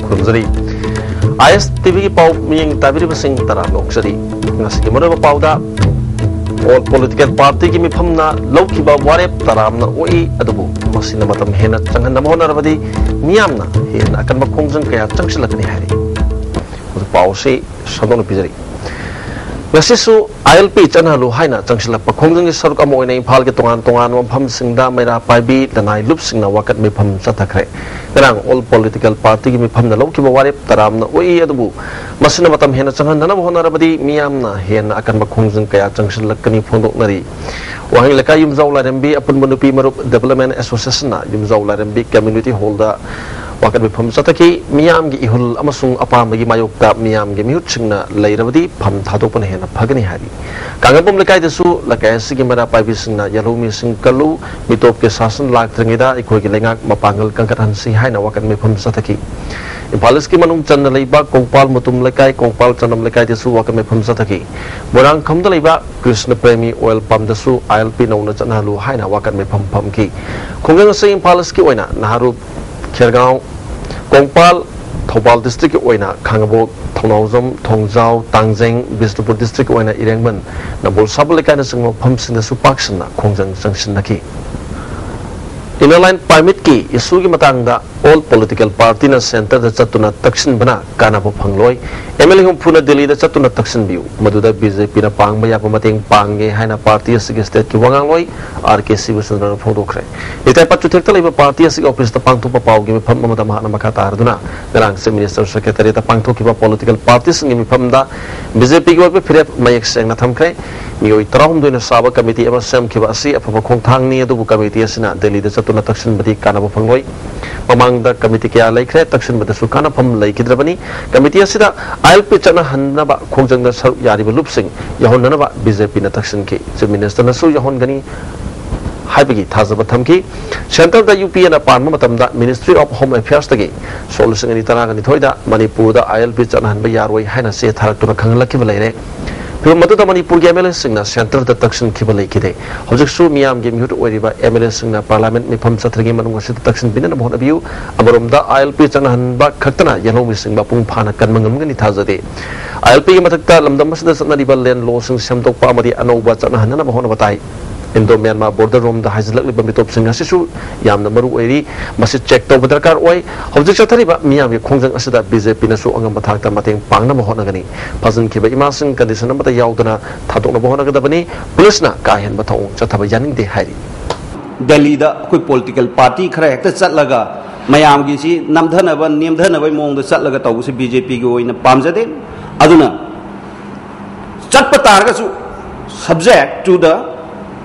खुलजरी ISTV की पाव मियंग ताबिरी busing तरा लोकसरी ngasi ki mona pawda all political party ki mifamna lawkiba warep taramna oi adubu masina matam hena changan namona rabadi miyamna hena akan makhongjang kaya changsilakani hari pawse sadon pijari ngasisu ILP chanhalu haina changsilak pakhongjang saruk amo ina imphal ke tongan mafam singda mera paibi danai lup singna wakat mifam chathakre karang all political party ki mifamna lawkiba warep taramna oi adubu masina matam hena changan nana hona rabadi miyamna hena akan makhongjang kaya changsilakani phondoknari wahing lekai yumzaw larambi apun manupi marup development association na yumzaw larambi community hall da wakat mifam chathaki miyam gi ihul amasung apam gi mayokta miyam gi mihut singna lairabadi pham thadokpan hena phagani hari kangabum lekai desu lekai sigi mara paibi singna yalomi sing kalu mitop ke sasan lak trengida ikoi gi lengak mapangal kangkatan si haina wakat mifam chathaki Impalis ki manung chan leiba kongpal mutum lekai kongpal chanam lekai desu wakat mifam chathaki morang khamda leiba Krishna Premi oil palm desu ILP nauna chanhalu haina wakat mifam pham ki khongang se impalis ki oina naharu Khergaon Kongpal Thobal district oina Khangabo Thongnawjam Thongjau Tangjeng Bisnupur district oina Irengman Nabol Sabul lekai na singmo phamsina supaksna khongjang changsinnaki Inaline permit ki issue ki matangda all political party na center da chatuna taksin bana kana bo phangloi MLA hum phuna Delhi da chatuna taksin biu maduda BJP na pangba ya pamateng pangge haina party asig state ki wangang loi RK Sivasandra na photokre itai patu thekta leiba party asig office ta pangthu pa pau gi pham mamata mahana makha tarduna garang se minister secretary ta pangthu ki ba political parties ngi pham da BJP ki ba phire mayek seng na thamkre mioi tarahum doina saba committee ema sem ki ba asi apha khongthang ni adu committee asina Delhi da chatuna taksin badi kana bo phangloi mamang da committee kya laikre taksin bada su kana pham laikidrabani committee asida ILP chana hanna ba khongjang da saru yari ba lupsing yahon na ba BJP na taksin ki chief minister na su yahon gani haibagi thazaba thamki center da UP na panma matam da Ministry of Home Affairs tagi solution ani tana gani thoida Manipur da ILP chana han ba yaroi haina se tharak tuna khanglaki ba leire Matu da Manipur ki MLA singna center da taksin ki ba leikide hojik su miyam gi mihut oiriba MLA singna parliament mi pham chathri manung se taksin bin na bhona biu amarom da ILP chana han ba khaktana yalomi sing ba pung phana kan mangam gani thazade ILP ki mathakta lamdam masda sanna riba len lo sing semtok pa amadi anoba chana han na bhona batai Indo Myanmar border room da hajlak liba mitop sing asisu yamna maru oiri masi check to badarkar oi hojik chathari ba miyam gi khongjang asida BJP na su angam bathakta mateng pangna mohona gani phazin ki ba imasing condition amata yaudana thadokna mohona gadabani police na ka hen bathong chathaba yaning de hairi Delhi da koi political party khara hekta chatlaga mayam gi si namdhana ba nemdhana ba mong da chatlaga tawse BJP gi oina pamjade aduna chatpa targa su subject to the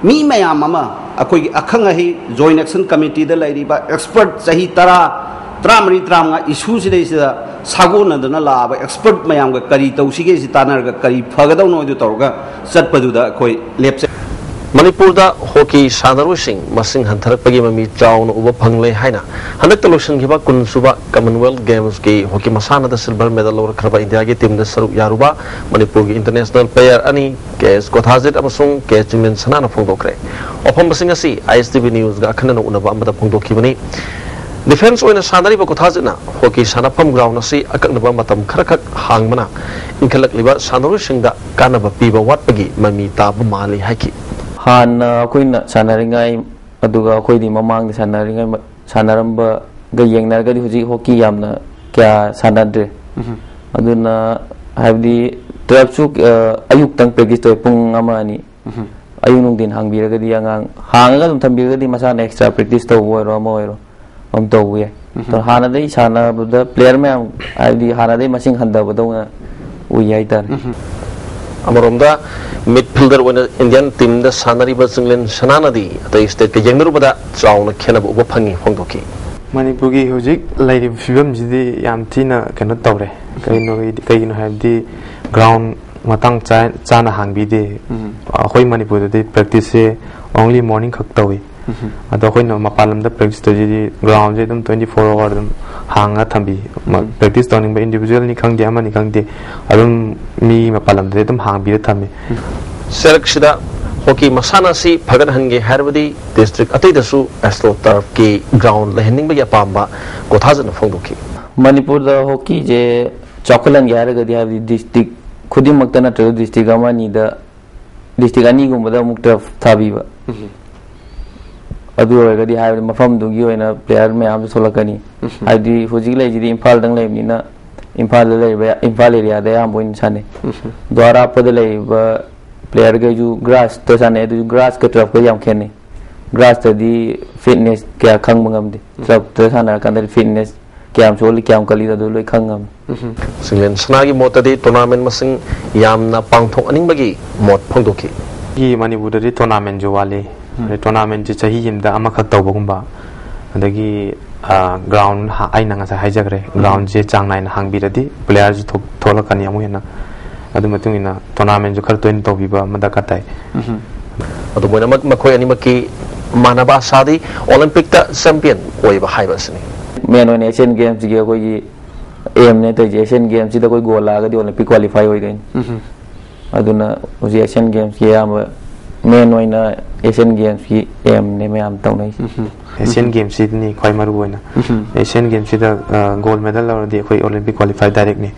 mi mayam ama akoi akhang ahi joint action committee da lairi ba expert sahi tara tramri tramga issue si dei sida sagona dana la ba expert mayam ga kari tawsi ge si tanar ga kari phagadaw no du tawga chatpadu da akoi lepse Manipur da hockey sanaru sing masing hantarak pagi mami chawna uba phangle haina hanak talosan giba kun suba Commonwealth Games ki hockey masana da silver medal lor kharba India ki team da saruk yaruba Manipur ki international player ani kes kothajit amasung ke chingmen sanana phongdokre ofam basing asi ISTV news ga khanana unaba amada phongdokhibani defense oina sanari ba kothajina hockey sanapam ground asi akaknaba matam kharakak hangmana inkhalak liba sanaru sing da kanaba piba watpagi mami ta ba mali haiki Han koina sanaringai aduga koidi mamang de sanaringai sanaramba ga yengnar ga huji hockey yamna kya sanadre aduna habdi 12 chuk ayuk tang practice toy pung amani ayung nung din hangbira ga di angang hanga dum thambira ga di masana extra practice to woiro moiro om to we to hana dei sana da player me habdi hana dei masing handa bodong uyai tar Amaromda midfielder wena Indian team da sanari ba singlen sananadi atai state ke jengnaru bada chawna khenab uba phangi phongdoki Manipur gi hojik lairi fibam jidi yam tina kena tawre kaino habdi ground matang chana hangbi de khoi Manipur de practice only morning khak tawi ado khoi no mapalam da practice to ji ground je dum 24 hour dum hanga thambi practice toning ba individual ni khang de ama ni khang de arum mi mapalam de dum hang bi thambi seleksida hockey masana si phagan hange harbadi district atai dasu astro turf ki ground lehening ba ya pamba kothajan phongdoki Manipur दा hockey जे चौकलन ग्यारह गदी है district खुदी मक्ता नत्र district अमानी दा district अनी गुम्बदा मुक्ता थाबीबा अदु होगदी है मफम दुगी होइना प्लेयर में आम सोलकनी आदि हुजिक लेजिदी इम्फाल दंग लेबनिना इम्फाल लेबा इम्फाल एरिया दे आम बोइन साने द्वारा पद लेबा प्लेयर के जो ग्रास तो साने जो ग्रास के तरफ को याम खेने ग्रास तदी फिटनेस क्या खंग मंगम दे सब तो साना कंदर फिटनेस क्या हम सोल क्या हम कली दा लोई खंगम सिंगलेन सनागी मोतदी टूर्नामेंट मसिंग यामना पांगथोक अनिंबगी मोट फोंदोकी की मणिपुर दे टूर्नामेंट जो वाले टूर्नामेंट जी चाही यिमदा अमखक तौबगुंबा अदगी ग्राउंड आइना ngasa हाइजगरे ग्राउंड जे चांगनाइन हांगबिरदी प्लेयर जी थोलकनी अमु हेना अदु मतुंगिना टूर्नामेंट जो खर तोइन तौबिबा मदका ताई अदु मोइना मखोय अनिमकी मानबा सादी ओलंपिक ता चैंपियन ओइबा हाइबसनी मेन ओन एशियन गेम्स की कोई एम ने तो एशियन गेम्स दा कोई गोल आगदी ओलंपिक क्वालिफाई होइगैन अदुना उजी एशियन गेम्स की याम मेन ओइना एशियन गेम्स की एम ने में आम तौनै एशियन गेम्स सिडनी खै मरु होइना एशियन गेम्स सिदा गोल्ड मेडल लौरदी खै ओलंपिक क्वालिफाई डायरेक्ट ने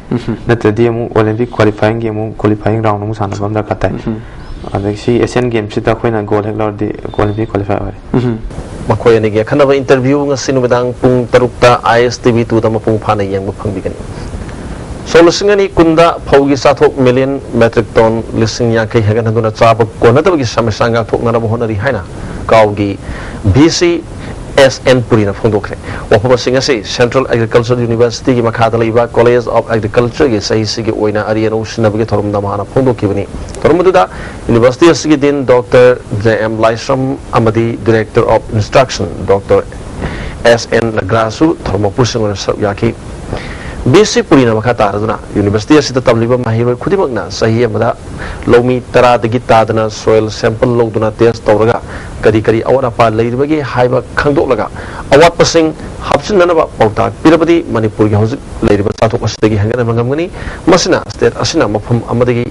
नतदी मु ओलंपिक क्वालिफाइंग गेम मु क्वालिफाइंग राउंड मु साना बम दरका ताई अदगी एशियन गेम्स सिदा खैना गोल्ड हेक लौरदी ओलंपिक क्वालिफाई होरे मखोय अनि गे खनबा interview ngasi numadang pung 3 ta ISTV 2 da mapung phana yengba phangbigani सोलसिंगनी कुंदा फौगी साथोक मिलियन मेट्रिक टन लिसिंग याखै हेगन हदुना चाब कोनतबगी समस्या गा थोकनरब होनरी हाइना काउगी BC SN पुरीना फोंदोखरे वफबसिंग असि सेंट्रल एग्रीकल्चर यूनिवर्सिटी की मखादा लैबा कॉलेज ऑफ एग्रीकल्चर की सही सिगी ओइना अरियनो सिनबगे थोरमदा माना फोंदोखिबनी थोरमदुदा यूनिवर्सिटी असि दिन डॉक्टर JM लाइसम अमदी director of instruction doctor SN नग्रासु थोरमपुसिंग सब याखि BC पुरीना मखा तारदुना यूनिवर्सिटी असि तमलिबा माहिरोय खुदिमकना सही अमदा लौमी 10 दगी तादना सोइल सैंपल लौदुना टेस्ट तौरगा करी करी अवरा पा लेरिबगी हाइबा खंगदोलगा अवात पसिंग हापसिननबा पौता पिरबदी मणिपुर की हौजिक लेरिबा चाथोक असदगी हंगन मंगमगनी मसिना स्टेट असिना मफम अमदगी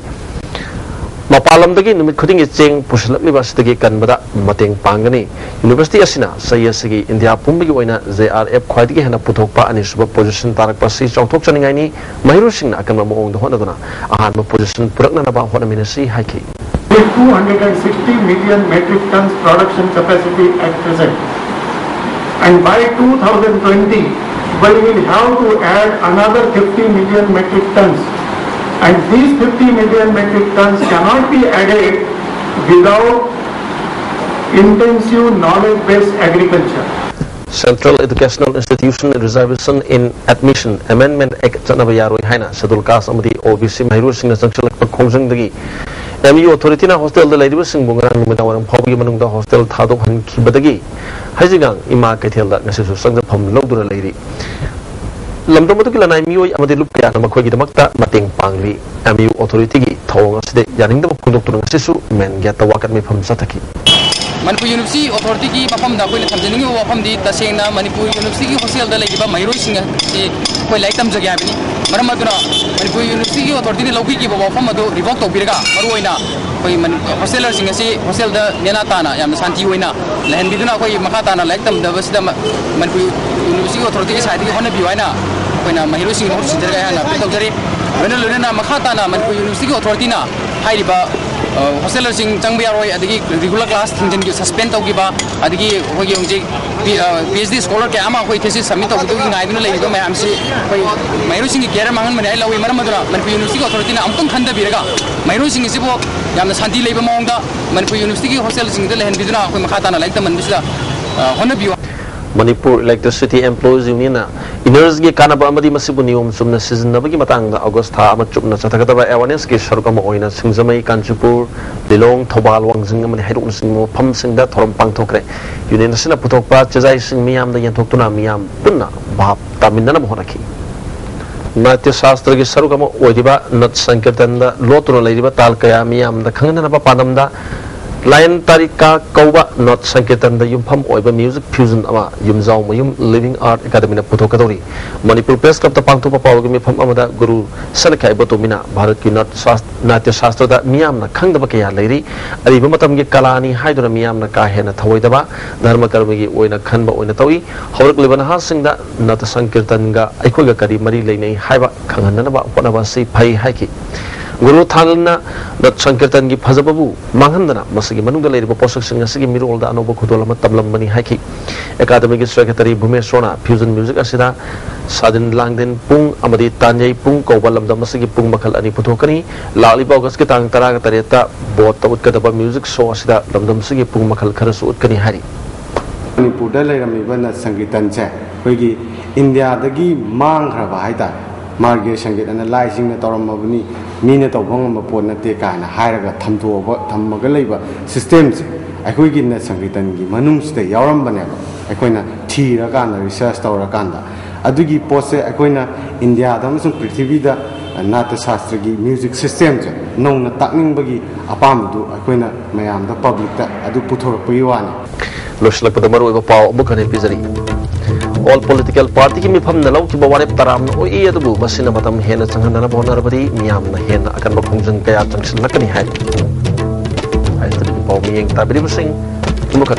मपालमदगी निमित खुदिंगी चेंग पुसलकलिबा असदगी कनबदा मतेंग पांगनी यूनिवर्सिटी असिना सही असगी इंडिया पुंबगी ओइना JRF ख्वाइदगी हेना पुथोकपा अनिसुबा पोजीशन तारकपा सि चौथोक चनिंगाइनी महिरुसिंगना अकनबा मोंग होनदुना अहानबा position पुरकननबा होनमिनसी हाइखि 260 million metric tons production capacity at present, and by 2020 we will have to add another 50 million metric tons, and these 50 million metric tons cannot be added without intensive knowledge based agriculture. Central Educational Institution Reservation in Admission Amendment Act chanaba yaroi haina schedule class amadi OBC mahiru singna changchalakpa khongjangdagi MU authority na hostel da laidiba singbung rang numida waram phawgi manungda hostel thadok han khibadagi haijigang ima kaithel da ngasisu sangja pham lodura lairi lamdom madu kilana MU amadi lupya na makhoi gi damakta mateng pangli MU authority gi thawang aside yaningda phungdok tu ngasisu men gya tawakat me pham sathaki Manipur University Authority की मफम दा कोई थमजनिंग वफम दी तसेंगना Manipur university की hostel दा लेगिबा महिरोई सिंग से कोई like तम जगह बिनी मरम मदुना मणिपुर यूनिवर्सिटी की अथॉरिटी ने लौकी की वफम अदो रिवोक तौबिरगा मरुओइना कोई हॉस्टलर सिंग से हॉस्टल दा नेना ताना याम शांति होइना लहन बिदुना कोई मखा ताना लाइक तम दबसिदा मणिपुर यूनिवर्सिटी अथॉरिटी की साइड की होने बिवाइना कोइना महिरोई सिंग हो सिंजरगा याना तौजरी वेना लोना मखा ताना मणिपुर यूनिवर्सिटी की अथॉरिटी ना हाइरिबा हॉस्टलर सिंग चंगबा यारोय अदगी रेगुलर क्लास थिंजन की सस्पेंड तौगिबा अदगी होगी होंजे PhD स्कॉलर के आमा कोई थेसिस सबमिट तौगिदो नाइदुना लेगिबा मयाम से कोई महिरो सिंग केयर मांगन मने लवी मरम मदुना मणिपुर यूनिवर्सिटी अथॉरिटी ना अमतंग खंदा बिरगा महिरो सिंग सिबो यामना शांति लेबा मौंगदा मणिपुर यूनिवर्सिटी की हॉस्टल सिंग दे लेहन बिदुना कोई मखाताना लाइक तमन बिसला होना बियो Manipur Electricity Employees Union Iners gi kanaba amadi masibu niyom sumna sizinabagi matangda August tha ama chupna chathagadaba awareness ki sarukama oina singjamai Kanchipur Lilong Thobal Wangjing amani haidok singmo pham singda thoram pangthokre union sina puthokpa chajai sing miyam da yanthokuna miyam punna bhap taminna bhonaki Natya Shastra ki sarukama oidiba nat sankirtan da lotuna leiriba tal kaya miyam da khangana pa panam da Lion Tarika Kauba Not Sanketan the Yumpam Oiba Music Fusion Ama Yumzao Mayum Living Art Academy Putokadori Manipur Press Club the Pangtu Papagami from Amada Guru Sanakai Botomina Bharat Natya Shastra that Miamna Kangabakaya lady Aribumatam Kalani Hydra Miamna Kahena Tawaidaba Dharma Karmigi Oina Kanba Oinatawi Horak Livana sing that not the Sankirtanga Ikoga Kari Mari Lane Haiba Kanganaba whatever say Pai Haki Guru Thalna that Sankirtan gi Pazababu, Manhandana, Masaki Manuga lady Posaks and Sigi Mirol, the Anobo Kudolama Tablamani Haki, Academic Secretary Bumesona, Fusion Music Asida, Sadin Langden, Pung, Amadi Tanya, Pung, Kobalam, the Masaki Pung Makal and Putokani, Lali Bogaskitang Taragareta, bought the Woodkataba Music, so Asida, Lamdam Sigi Pung Makal Karasu, Kani Hari. Manipur le ramibana Sangitan che, Wigi, India the gi Mang Havaita. Marge Sangit and analyzing the Toramabuni, Mina to Wongapona Teka and Hiraga Tamto Tamagaleba systems. I could get that Sangitangi, Manums de Yarambaneva, Aquina T Ragana, research Toraganda. Adugi Pose, Aquina, India, Damson Pritivida, and Nata Sastragi music systems. Known at Taking Bagi, Apamdu, Aquina, Mayam, the public, Adu Putor Puiwani. Looks like the Maru Pau Bukan Pizari. All political party ki mifam na law ki bawarep taram na o iya dubu basina matam hena changhan na bonar bari miyam na hena akan bakhungjan kaya changsin lakani hai. ISTV ki pau miyeng tabiri basing tumukan